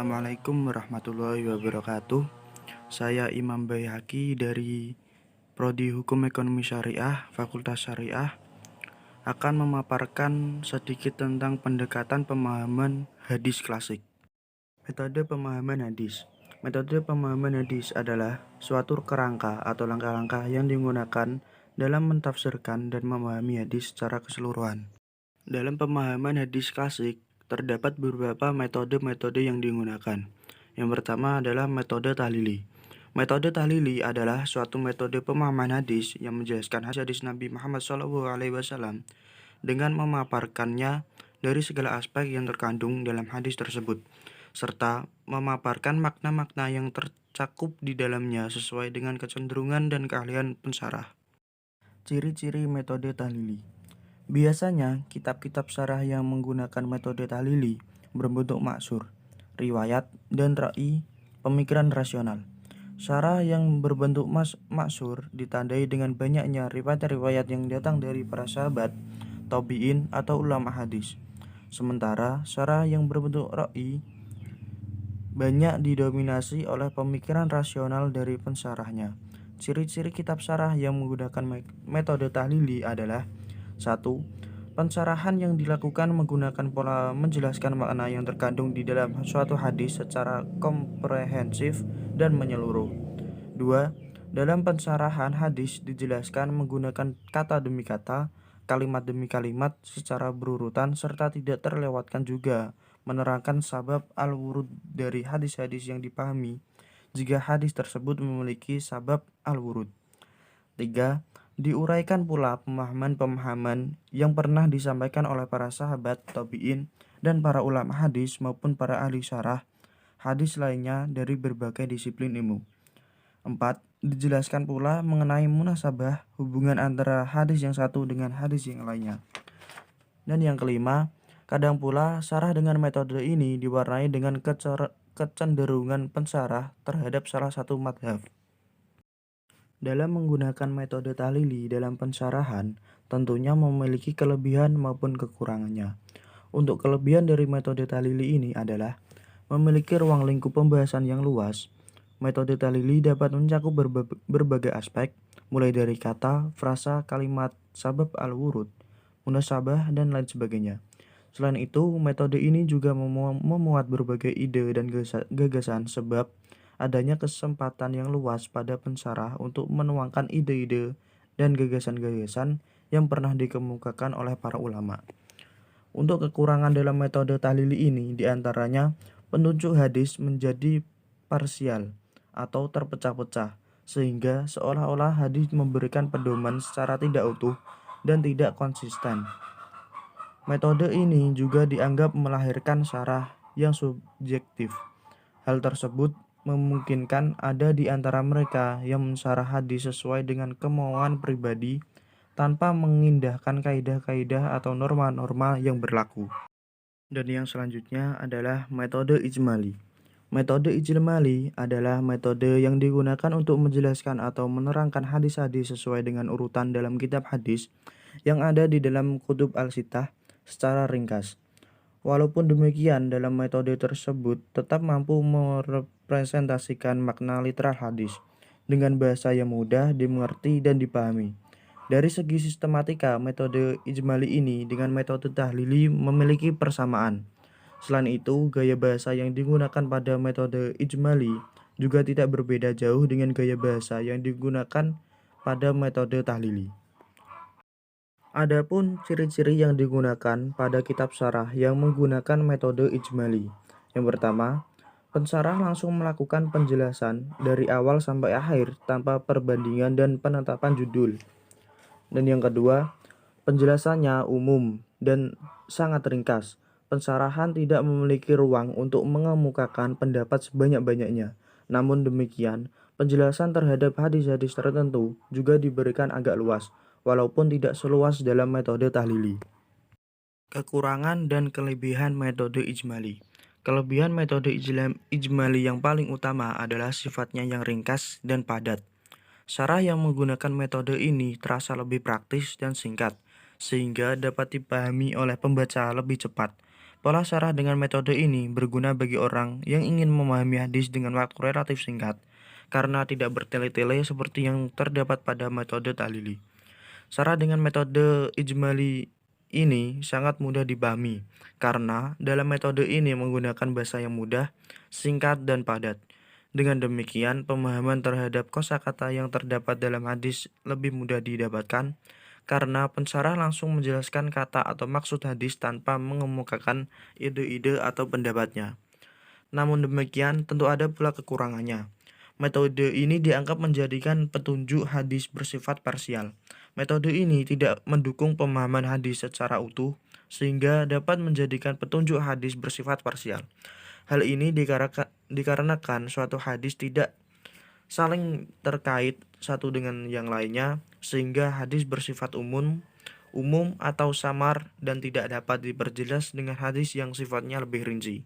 Assalamualaikum warahmatullahi wabarakatuh. Saya Imam Baihaqi dari Prodi Hukum Ekonomi Syariah, Fakultas Syariah, akan memaparkan sedikit tentang pendekatan pemahaman hadis klasik. Metode pemahaman hadis. Metode pemahaman hadis adalah suatu kerangka atau langkah-langkah yang digunakan dalam mentafsirkan dan memahami hadis secara keseluruhan. Dalam pemahaman hadis klasik, terdapat beberapa metode-metode yang digunakan. Yang pertama adalah metode tahlili. Metode tahlili adalah suatu metode pemahaman hadis yang menjelaskan hadis Nabi Muhammad SAW dengan memaparkannya dari segala aspek yang terkandung dalam hadis tersebut, serta memaparkan makna-makna yang tercakup di dalamnya sesuai dengan kecenderungan dan keahlian pensyarah. Ciri-ciri metode tahlili. Biasanya, kitab-kitab syarah yang menggunakan metode tahlili berbentuk maksur, riwayat, dan ra'i, pemikiran rasional. Syarah yang berbentuk maksur ditandai dengan banyaknya riwayat-riwayat yang datang dari para sahabat, tabi'in, atau ulama hadis. Sementara syarah yang berbentuk ra'i banyak didominasi oleh pemikiran rasional dari pensyarahnya. Ciri-ciri kitab syarah yang menggunakan metode tahlili adalah: 1. Pensyarahan yang dilakukan menggunakan pola menjelaskan makna yang terkandung di dalam suatu hadis secara komprehensif dan menyeluruh. 2. Dalam pensyarahan hadis dijelaskan menggunakan kata demi kata, kalimat demi kalimat secara berurutan serta tidak terlewatkan juga menerangkan sabab al-wurud dari hadis-hadis yang dipahami jika hadis tersebut memiliki sabab al-wurud. 3. Diuraikan pula pemahaman-pemahaman yang pernah disampaikan oleh para sahabat, tabi'in, dan para ulama hadis maupun para ahli syarah hadis lainnya dari berbagai disiplin ilmu. 4. Dijelaskan pula mengenai munasabah hubungan antara hadis yang satu dengan hadis yang lainnya. Dan yang kelima, kadang pula syarah dengan metode ini diwarnai dengan kecenderungan pensyarah terhadap salah satu madhab. Dalam menggunakan metode tahlili dalam pensyarahan, tentunya memiliki kelebihan maupun kekurangannya. Untuk kelebihan dari metode tahlili ini adalah memiliki ruang lingkup pembahasan yang luas. Metode tahlili dapat mencakup berbagai aspek, mulai dari kata, frasa, kalimat, sabab al-wurud, munasabah, dan lain sebagainya. Selain itu, metode ini juga memuat berbagai ide dan gagasan sebab adanya kesempatan yang luas pada pensyarah untuk menuangkan ide-ide dan gagasan-gagasan yang pernah dikemukakan oleh para ulama. Untuk kekurangan dalam metode tahlili ini diantaranya penunjuk hadis menjadi parsial atau terpecah-pecah, sehingga seolah-olah hadis memberikan pedoman secara tidak utuh dan tidak konsisten. Metode ini juga dianggap melahirkan syarah yang subjektif. Hal tersebut memungkinkan ada di antara mereka yang mensyarah hadis sesuai dengan kemauan pribadi tanpa mengindahkan kaidah-kaidah atau norma-norma yang berlaku. Dan yang selanjutnya adalah metode ijmali. Metode ijmali adalah metode yang digunakan untuk menjelaskan atau menerangkan hadis-hadis sesuai dengan urutan dalam kitab hadis yang ada di dalam kutub al-sittah secara ringkas. Walaupun demikian, dalam metode tersebut tetap mampu merepresentasikan makna literal hadis dengan bahasa yang mudah dimengerti dan dipahami. Dari segi sistematika, metode ijmali ini dengan metode tahlili memiliki persamaan. Selain itu, gaya bahasa yang digunakan pada metode ijmali juga tidak berbeda jauh dengan gaya bahasa yang digunakan pada metode tahlili. Adapun ciri-ciri yang digunakan pada kitab syarah yang menggunakan metode ijmali. Yang pertama, pensyarah langsung melakukan penjelasan dari awal sampai akhir tanpa perbandingan dan penetapan judul. Dan yang kedua, penjelasannya umum dan sangat ringkas. Pensyarahan tidak memiliki ruang untuk mengemukakan pendapat sebanyak-banyaknya. Namun demikian, penjelasan terhadap hadis-hadis tertentu juga diberikan agak luas, walaupun tidak seluas dalam metode tahlili. Kekurangan dan kelebihan metode ijmali. Kelebihan metode ijmali yang paling utama adalah sifatnya yang ringkas dan padat. Syarah yang menggunakan metode ini terasa lebih praktis dan singkat, sehingga dapat dipahami oleh pembaca lebih cepat. Pola syarah dengan metode ini berguna bagi orang yang ingin memahami hadis dengan waktu relatif singkat, karena tidak bertele-tele seperti yang terdapat pada metode talili. Syarah dengan metode ijmali ini sangat mudah dipahami, karena dalam metode ini menggunakan bahasa yang mudah, singkat, dan padat. Dengan demikian, pemahaman terhadap kosakata yang terdapat dalam hadis lebih mudah didapatkan, karena pensyarah langsung menjelaskan kata atau maksud hadis tanpa mengemukakan ide-ide atau pendapatnya. Namun demikian, tentu ada pula kekurangannya. Metode ini dianggap menjadikan petunjuk hadis bersifat parsial. Metode ini tidak mendukung pemahaman hadis secara utuh, sehingga dapat menjadikan petunjuk hadis bersifat parsial. Hal ini dikarenakan suatu hadis tidak saling terkait satu dengan yang lainnya, sehingga hadis bersifat umum atau samar dan tidak dapat diperjelas dengan hadis yang sifatnya lebih rinci.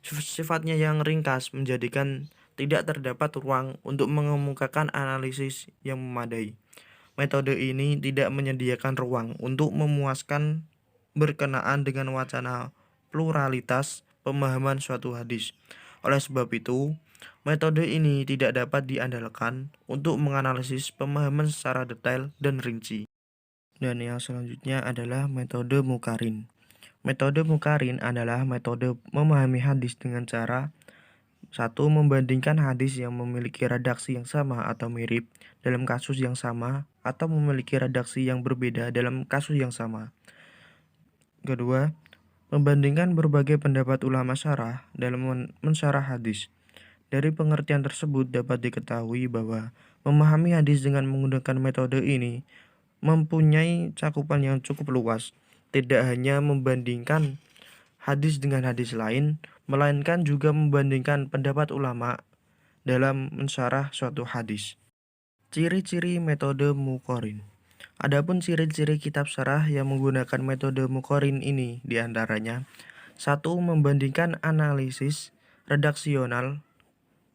Sifatnya yang ringkas menjadikan tidak terdapat ruang untuk mengemukakan analisis yang memadai. Metode ini tidak menyediakan ruang untuk memuaskan berkenaan dengan wacana pluralitas pemahaman suatu hadis. Oleh sebab itu, metode ini tidak dapat diandalkan untuk menganalisis pemahaman secara detail dan rinci. Dan yang selanjutnya adalah metode Mukarin. Metode Mukarin adalah metode memahami hadis dengan cara satu, membandingkan hadis yang memiliki redaksi yang sama atau mirip dalam kasus yang sama atau memiliki redaksi yang berbeda dalam kasus yang sama. Kedua, membandingkan berbagai pendapat ulama syarah dalam mensyarah hadis. Dari pengertian tersebut dapat diketahui bahwa memahami hadis dengan menggunakan metode ini mempunyai cakupan yang cukup luas, tidak hanya membandingkan hadis dengan hadis lain, melainkan juga membandingkan pendapat ulama dalam mensyarah suatu hadis. Ciri-ciri metode Muqarrin. Adapun ciri-ciri kitab syarah yang menggunakan metode Muqarrin ini diantaranya: 1. Membandingkan analisis redaksional,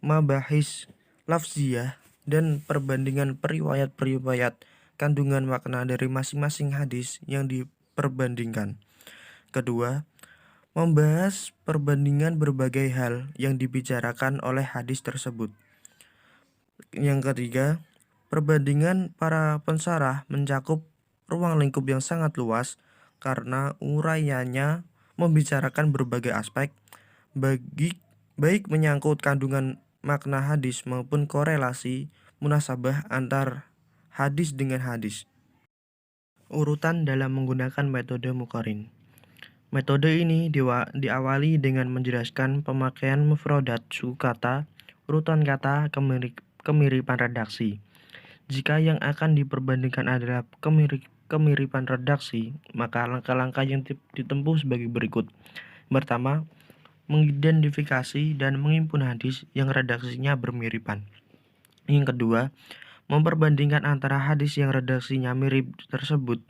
mabahis lafziyah, dan perbandingan periwayat-periwayat kandungan makna dari masing-masing hadis yang diperbandingkan. Kedua, membahas perbandingan berbagai hal yang dibicarakan oleh hadis tersebut. Yang ketiga, perbandingan para pensyarah mencakup ruang lingkup yang sangat luas karena uraiannya membicarakan berbagai aspek, baik menyangkut kandungan makna hadis maupun korelasi munasabah antar hadis dengan hadis. Urutan dalam menggunakan metode Muqarrin. Metode ini diawali dengan menjelaskan pemakaian mufradat suku kata, urutan kata, kemiripan redaksi. Jika yang akan diperbandingkan adalah kemiripan redaksi, maka langkah-langkah yang ditempuh sebagai berikut. Pertama, mengidentifikasi dan menghimpun hadis yang redaksinya bermiripan. Yang kedua, memperbandingkan antara hadis yang redaksinya mirip tersebut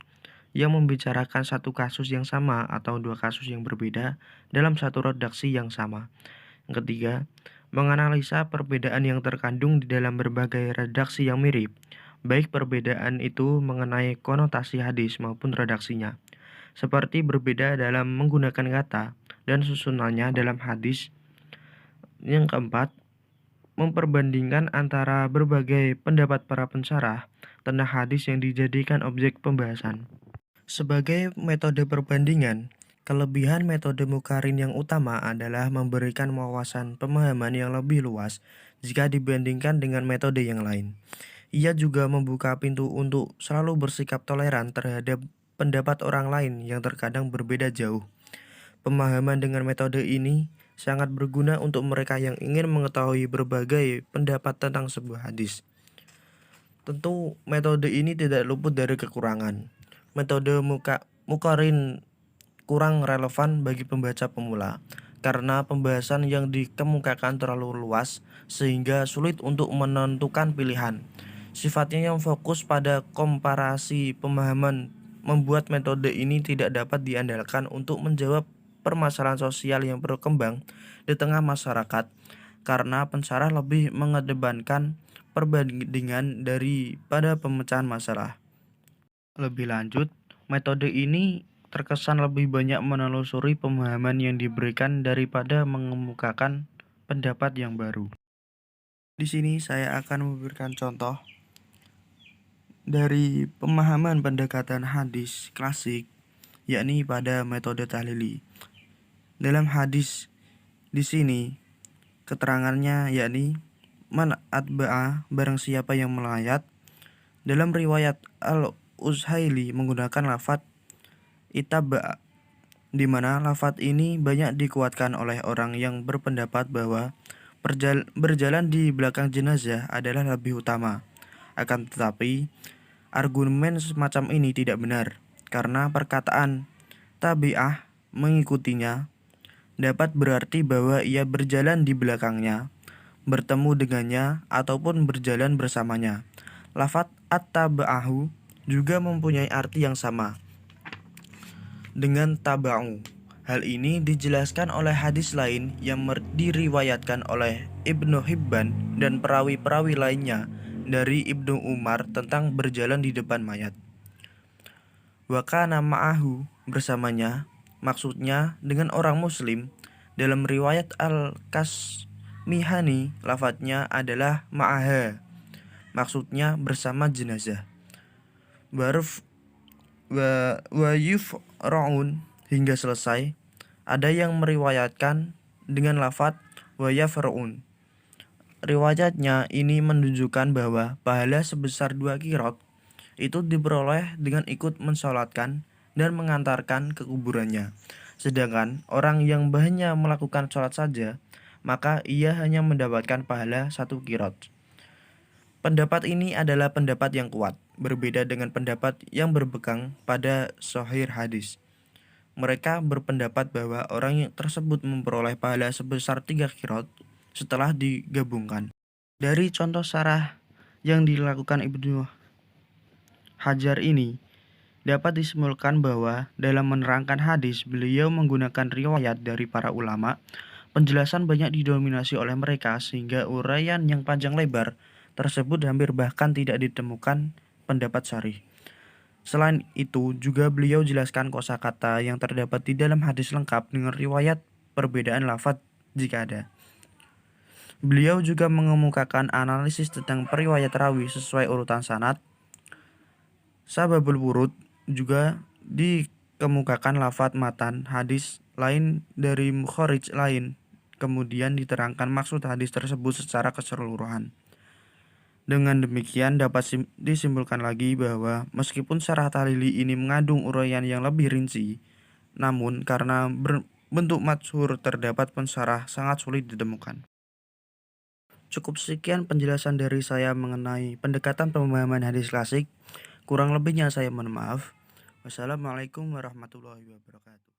yang membicarakan satu kasus yang sama atau dua kasus yang berbeda dalam satu redaksi yang sama. Yang ketiga, menganalisa perbedaan yang terkandung di dalam berbagai redaksi yang mirip, baik perbedaan itu mengenai konotasi hadis maupun redaksinya, seperti berbeda dalam menggunakan kata dan susunannya dalam hadis. Yang keempat, memperbandingkan antara berbagai pendapat para pensyarah tentang hadis yang dijadikan objek pembahasan. Sebagai metode perbandingan, kelebihan metode Muqarrin yang utama adalah memberikan wawasan pemahaman yang lebih luas jika dibandingkan dengan metode yang lain. Ia juga membuka pintu untuk selalu bersikap toleran terhadap pendapat orang lain yang terkadang berbeda jauh. Pemahaman dengan metode ini sangat berguna untuk mereka yang ingin mengetahui berbagai pendapat tentang sebuah hadis. Tentu metode ini tidak luput dari kekurangan. Metode Muqarrin kurang relevan bagi pembaca pemula karena pembahasan yang dikemukakan terlalu luas sehingga sulit untuk menentukan pilihan. Sifatnya yang fokus pada komparasi pemahaman membuat metode ini tidak dapat diandalkan untuk menjawab permasalahan sosial yang berkembang di tengah masyarakat karena pensyarah lebih mengedepankan perbandingan daripada pemecahan masalah. Lebih lanjut, metode ini terkesan lebih banyak menelusuri pemahaman yang diberikan daripada mengemukakan pendapat yang baru. Di sini saya akan memberikan contoh dari pemahaman pendekatan hadis klasik, yakni pada metode tahlili. Dalam hadis di sini keterangannya yakni man atba'a, barang siapa yang melayat. Dalam riwayat Al-Uzhaili menggunakan lafadz ittaba'a, di mana lafadz ini banyak dikuatkan oleh orang yang berpendapat bahwa berjalan di belakang jenazah adalah lebih utama. Akan tetapi, argumen semacam ini tidak benar, karena perkataan tabi'ah mengikutinya dapat berarti bahwa ia berjalan di belakangnya, bertemu dengannya, ataupun berjalan bersamanya. Lafadz at-taba'ahu juga mempunyai arti yang sama dengan taba'u. Hal ini dijelaskan oleh hadis lain yang diriwayatkan oleh Ibnu Hibban dan perawi-perawi lainnya dari Ibnu Umar tentang berjalan di depan mayat. Wa kana ma'ahu, bersamanya, maksudnya dengan orang muslim. Dalam riwayat Al-Kasmihani, lafadznya adalah ma'aha, maksudnya bersama jenazah. Wa yufra'un, hingga selesai. Ada yang meriwayatkan dengan lafadz wa yafra'un. Riwayatnya ini menunjukkan bahwa pahala sebesar 2 qirot itu diperoleh dengan ikut mensolatkan dan mengantarkan ke kuburannya. Sedangkan orang yang hanya melakukan sholat saja, maka ia hanya mendapatkan pahala 1 qirot. Pendapat ini adalah pendapat yang kuat, berbeda dengan pendapat yang berpegang pada shahih hadis. Mereka berpendapat bahwa orang yang tersebut memperoleh pahala sebesar 3 qirot setelah digabungkan. Dari contoh syarah yang dilakukan Ibnu Hajar ini, dapat disimpulkan bahwa dalam menerangkan hadis, beliau menggunakan riwayat dari para ulama. Penjelasan banyak didominasi oleh mereka, sehingga uraian yang panjang lebar tersebut hampir bahkan tidak ditemukan pendapat syarih. Selain itu, juga beliau jelaskan kosakata yang terdapat di dalam hadis lengkap dengan riwayat perbedaan lafadz jika ada. Beliau juga mengemukakan analisis tentang periwayat rawi sesuai urutan sanad. Sababul wurud juga dikemukakan lafadz matan hadis lain dari mukharij lain, kemudian diterangkan maksud hadis tersebut secara keseluruhan. Dengan demikian dapat disimpulkan lagi bahwa meskipun syarah tahlili ini mengandung uraian yang lebih rinci, namun karena berbentuk matshur terdapat pensyarah sangat sulit ditemukan. Cukup sekian penjelasan dari saya mengenai pendekatan pemahaman hadis klasik. Kurang lebihnya saya mohon maaf. Wassalamualaikum warahmatullahi wabarakatuh.